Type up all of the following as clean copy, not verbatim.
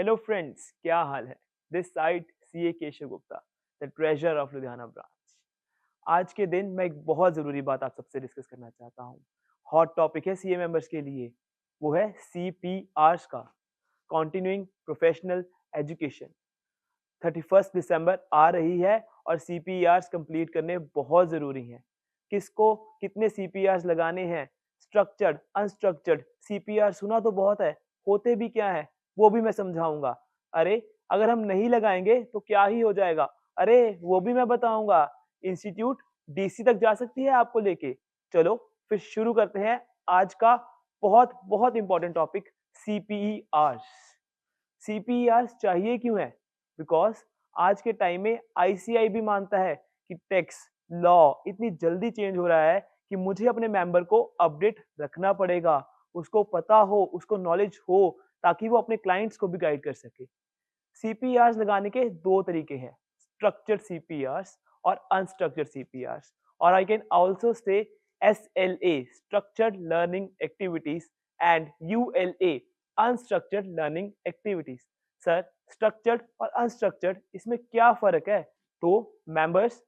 Hello friends, क्या हाल है? This side CA Keshav Gupta, the treasure of Ludhiana branch. आज के दिन मैं एक बहुत ज़रूरी बात आप सबसे डिस्कस करना चाहता हूँ। हॉट टॉपिक है सीए मेंबर्स के लिए, वो है सीपीआर्स का, कंटिन्यूइंग प्रोफेशनल एजुकेशन। 31 दिसंबर आ रही है और सीपीआर्स कंप्लीट करने बहुत ज़रूरी हैं। किसको कितने सीपीआर्स लगाने हैं, स्ट्रक्चर्ड, अनस्ट्रक्चर्ड सीपीआर सुना तो बहुत है, होते भी क्या हैं, वो भी मैं समझाऊँगा। अरे! अगर हम नहीं लगाएँगे तो क्या ही हो जाएगा? अरे! वो भी मैं बताऊँगा। इंस्टीट्यूट डीसी तक जा सकती है आपको लेके। चलो फिर शुरू करते हैं आज का बहुत, बहुत इम्पोर्टेंट टॉपिक सीपीआर्स। सीपीआर चाहिए क्यों है? बिकॉज़ आज के टाइम में आईसीआई भी मानता है कि टैक्स, लॉ इतनी जल्दी चेंज हो रहा है कि मुझे अपने मेंबर को अपडेट रखना पड़ेगा। उसको पता हो, उसको नॉलेज हो ताकि वो अपने क्लाइंट्स को भी गाइड कर सके। सीपीआर्स लगाने के 2 तरीके हैं, स्ट्रक्चर्ड सीपीआर्स और अनस्ट्रक्चर्ड सीपीआर्स और I can also say SLA structured learning activities and ULA unstructured learning activities. Sir, structured और अनस्ट्रक्चर्ड इसमें क्या फ़र्क है? तो मेंबर्स,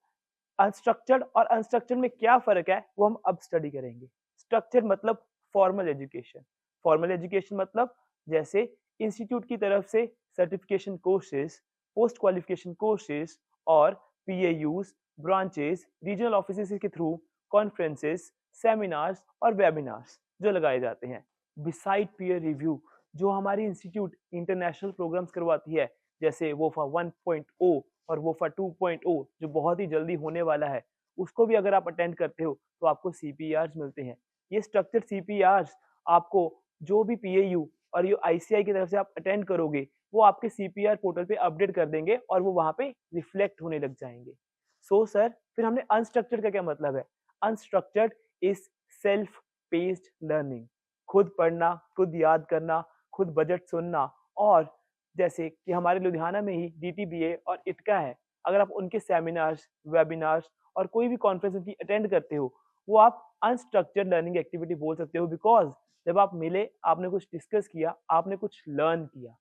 अनस्ट्रक्चर्ड और अनस्ट्रक्चर्ड में क्या फ़र्क है, वो हम अब स्टडी करेंगे। स्ट्रक्चर्ड मतलब फॉर्मल एजुकेशन। फॉर्मल एजुकेशन मतलब जैसे इंस्टीट्यूट की तरफ से certification courses, post qualification courses और पीएयूज, ब्रांचेस, रीजनल ऑफिसेज के थ्रू कॉन्फ्रेंसेस, सेमिनार्स और वेबिनार्स जो लगाए जाते हैं। बिसाइड पीयर रिव्यू, जो हमारी इंस्टीट्यूट इंटरनेशनल प्रोग्राम्स करवाती है, जैसे वोफा 1.0 और वोफा 2.0 जो बहुत ही जल्दी होने वाला है, उसको भी अगर आप अटेंड करते हो तो आपको सीपीआर्स मिलते हैं। ये स्ट्रक्चर्ड सीपीआर्स आपको जो भी पीएयू और ये आईसीआई की तरफ से आप अटेंड करोगे, वो आपके सीपीआर पोर्टल पे अपडेट कर देंगे और वो वहाँ पे रिफ्लेक्ट होने लग जाएँगे। सो सर, फिर हमने अनस्ट्रक्चर्ड का क्या मतलब है? Unstructured is self paced learning. खुद पढ़ना, खुद याद करना, खुद बजट सुनना और जैसे कि हमारे लुधियाना में ही डीटीबीए और इटका है, अगर आप उनके सेमिनार्स, वेबिनार्स और कोई भी कॉन्फ्रेंस उनकी अटेंड करते हो, वो आप अनस्ट्रक्चर्ड लर्निंग एक्टिविटी बोल सकते हो बिकॉज़ जब आप मिले, आपने कुछ डिस्कस किया, आपने कुछ लर्न किया।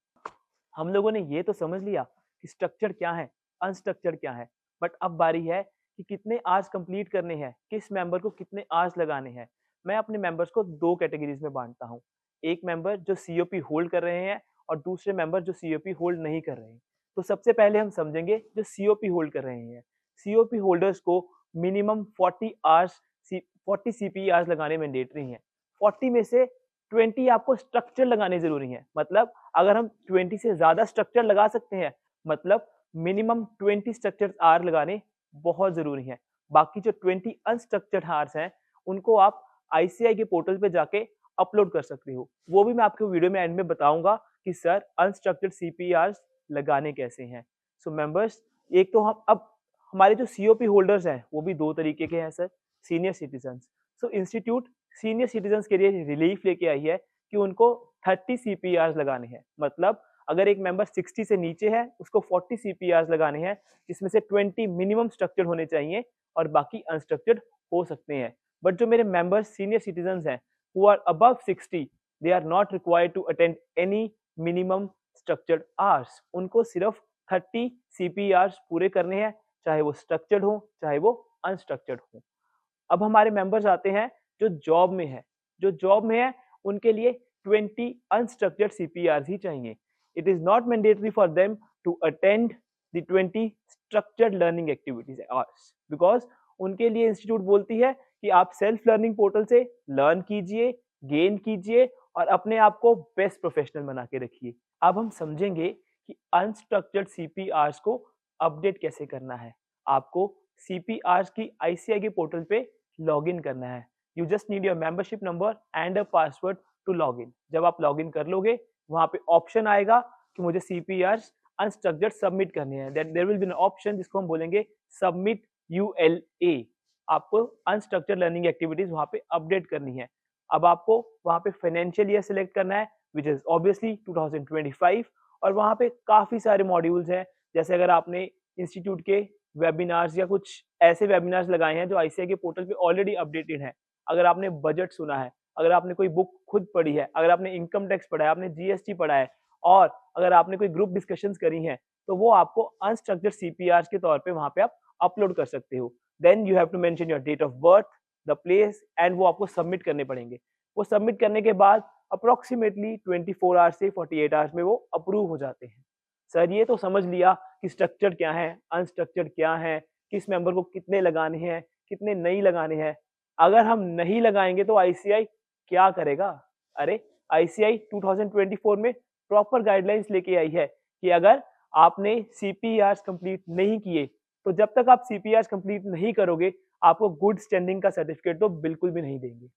हम लोगों ने ये तो समझ लिया कि स्ट्रक्चर्ड क्या है, अनस्ट्रक्चर्ड क्या है, बट अब बारी है कि कितने आवर्स कंप्लीट करने हैं, किस मेंबर को कितने आवर्स लगाने हैं। मैं अपने मेंबर्स को 2 कैटेगरीज़ में बाँटता हूँ। एक मेंबर जो सीओपी होल्ड कर रहे हैं और दूसरे मेंबर जो सीओपी होल्ड नहीं कर रहे हैं। तो सबसे पहले हम समझेंगे जो सीओपी होल्ड कर रहे हैं। सीओपी होल्डर्स को मिनिमम 40 आवर्स 40 सीपीई आवर्स लगाने मैंडेटरी हैं। 40 में से 20 आपको स्ट्रक्चर लगाने ज़रूरी हैं। मतलब अगर हम 20 से ज़्यादा स्ट्रक्चर लगा सकते हैं, मतलब मिनिमम 20 स्ट्रक्चर आवर लगाने बहुत ज़रूरी हैं। बाकी जो 20 अनस्ट्रक्चर्ड आवर्स हैं, उनको आप आईसीआई के पोर्टल पे जाके अपलोड कर सकते हो। वो भी मैं आपको वीडियो में एंड में बताऊँगा कि सर अनस्ट्रक्चर्ड सीपीआर्स लगाने कैसे हैं। सो मेंबर्स, एक तो हम अब हमारे जो सीओपी होल्डर्स हैं, वो भी 2 तरीके के हैं सर, सीनियर सिटीज़न्स। सो इंस्टीट्यूट सीनियर सिटीज़न्स के लिए रिलीफ लेके आई है कि उनको 30 सीपीआर्स लगाने हैं। मतलब अगर एक मेंबर 60 से नीचे है, उसको 40 सीपीआर्स लगाने हैं, जिसमें से 20 मिनिमम स्ट्रक्चर्ड होने चाहिए और बाकी अनस्ट्रक्चर्ड हो सकते हैं। बट जो मेरे मेंबर्स सीनियर सिटीज़न्स हैं, who are above 60, they are not required to attend any minimum structured hours. उनको सिर्फ 30 सीपीआर्स पूरे करने हैं, चाहे वो स्ट्रक्चर्ड हो, चाहे वो अनस्ट्रक्चर्ड हो। अब हमारे मेंबर्स आते हैं जो जॉब में है। जो जॉब में है उनके लिए 20 अनस्ट्रक्चर्ड सीपीआर्स ही चाहिए। It is not mandatory for them to attend the 20 structured learning activities hours because उनके लिए इंस्टीट्यूट बोलती है कि आप सेल्फ लर्निंग पोर्टल से लर्न कीजिए, गेन कीजिए और अपने आप को बेस्ट प्रोफेशनल बना के रखिए। अब हम समझेंगे कि अनस्ट्रक्चर्ड सीपीआर्स को अपडेट कैसे करना है। आपको सीपीआर्स की आईसीआई के पोर्टल पे लॉगिन करना है। You just need your membership number and a password to login. जब आप लॉगिन कर लोगे, वहाँ पे ऑप्शन आएगा कि मुझे सीपीआर्स अनस्ट्रक्चर्ड सबमिट करने हैं। Then there will be an option जिसको हम बोलेंगे सबमिट यूएलए। आपको अनस्ट्रक्चर्ड लर्निंग एक्टिविटीज वहाँ पे अपडेट करनी है। अब आपको वहाँ पे फाइनेंशियल ईयर सेलेक्ट करना है व्हिच इज ऑब्वियसली 2025 और वहाँ पे काफ़ी सारे मॉड्यूल्स हैं। जैसे अगर आपने इंस्टीट्यूट के वेबिनार्स या कुछ ऐसे वेबिनार्स लगाए हैं जो आईसीआई के पोर्टल पे ऑलरेडी अपडेटेड हैं। अगर आपने बजट सुना है, अगर आपने कोई बुक खुद पढ़ी है, अगर आपने इनकम टैक्स पढ़ा है, आपने जीएसटी पढ़ा है और अगर आपने कोई ग्रुप डिस्कशंस करी हैं, तो वो आपको अनस्ट्रक्चर्ड सीपीआर्स के तौर पे वहाँ पे आप अपलोड कर सकते हो। Then you have to mention your date of birth, the place and वो आपको सबमिट करने पड़ेंगे। वो सबमिट करने के बाद अप्रॉक्सिमेटली 24 आवर्स से 48 आवर्स में वो अप्रूव हो जाते हैं। सर ये तो समझ लिया कि स्ट्रक्चर्ड क्या है, अनस्ट्रक्चर्ड क्या है, किस मेंबर को कितने लगाने हैं, कितने नहीं लगाने हैं। अगर हम नहीं लगाएँगे तो आईसीआई क्या करेगा? अरे! आईसीआई 2024 में प्रॉपर गाइडलाइंस लेके आई है कि अगर आपने सीपीआर्स कंप्लीट नहीं किए, तो जब तक आप सीपीआर्स कंप्लीट नहीं करोगे, आपको गुड स्टैंडिंग का सर्टिफिकेट तो बिल्कुल भी नहीं देंगे।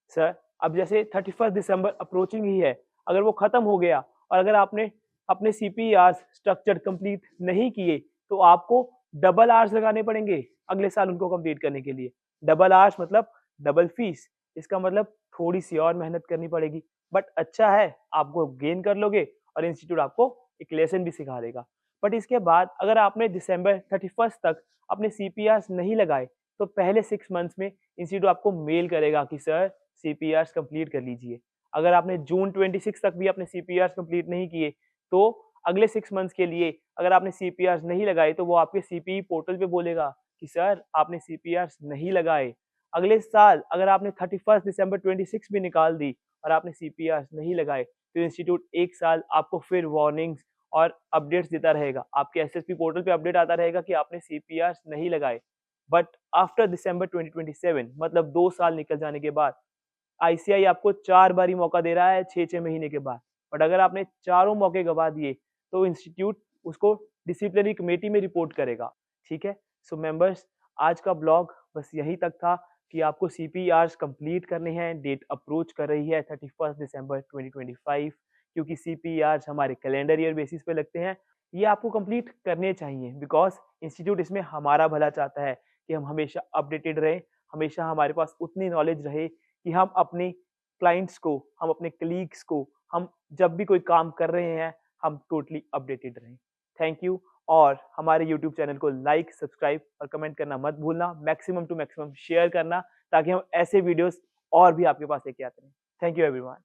सर, अब जैसे 31 दिसंबर अप्रोचिंग ही है, अगर वो खत्म हो गया और अगर आपने अपने सीपीआर्स स्ट्रक्चर्ड कंप्लीट नहीं किए, तो आपको डबल आवर्स लगाने पड़ेंगे अगले साल उनको कंप्लीट करने के लिए। डबल आवर्स मतलब डबल फीस, इसका मतलब थोड़ी-सी और मेहनत करनी पड़ेगी। बट अच्छा है, आप वो गेन कर लोगे और इंस्टीट्यूट आपको एक लेसन भी सिखा देगा। बट इसके बाद अगर आपने दिसंबर 31 तक अपने सीपीआर्स नहीं लगाए, तो पहले 6 मंथ्स में इंस्टीट्यूट आपको मेल करेगा कि सर सीपीआर्स कंप्लीट कर लीजिए। अगर आपने जून 26 तक भी अपने सीपीआर्स कंप्लीट नहीं किए, तो अगले 6 मंथ्स के लिए अगर आपने सीपीआर्स नहीं लगाए, तो वो आपके सीपीई पोर्टल पे बोलेगा कि सर आपने सीपीआर्स नहीं लगाए। अगले साल अगर आपने 31 दिसंबर 26 भी निकाल दी और आपने सीपीआर्स नहीं लगाए, तो इंस्टीट्यूट 1 साल आपको फिर वार्निंग्स और अपडेट्स देता रहेगा। आपके एसएसपी पोर्टल पे अपडेट आता रहेगा कि आपने सीपीआर्स नहीं लगाए। बट आफ्टर दिसंबर 2027 मतलब 2 साल निकल जाने के बाद आईसीआई आपको 4 बारी मौका दे रहा है 6-6 महीने के बाद। बट अगर आपने चारों मौके गँवा दिए, तो इंस्टीट्यूट उसको डिसिप्लिनरी कमेटी में रिपोर्ट करेगा, ठीक है? सो मेंबर्स आज का ब्लॉग बस यहीं तक था कि आपको सीपीआर्स कंप्लीट करने हैं, डेट अप्रोच कर रही है 31 दिसंबर 2025 क्योंकि सीपीआर्स हमारे कैलेंडर ईयर बेसिस पे लगते हैं। ये आपको कंप्लीट करने चाहिए बिकॉज़ इंस्टीट्यूट इसमें हमारा भला चाहता है कि हम हमेशा अपडेटेड रहें, हमेशा हमारे पास उतनी नॉलेज रहे कि हम अपने क्लाइंट्स को, हम अपने कलीग्स को, हम जब भी कोई काम कर रहे हैं, हम टोटली अपडेटेड रहें। थैंक यू और हमारे यूट्यूब चैनल को लाइक, सब्सक्राइब और कमेंट करना मत भूलना। मैक्सिमम टू मैक्सिमम शेयर करना ताकि हम ऐसे वीडियोज़ और भी आपके पास लेके आते रहें। Thank you everyone.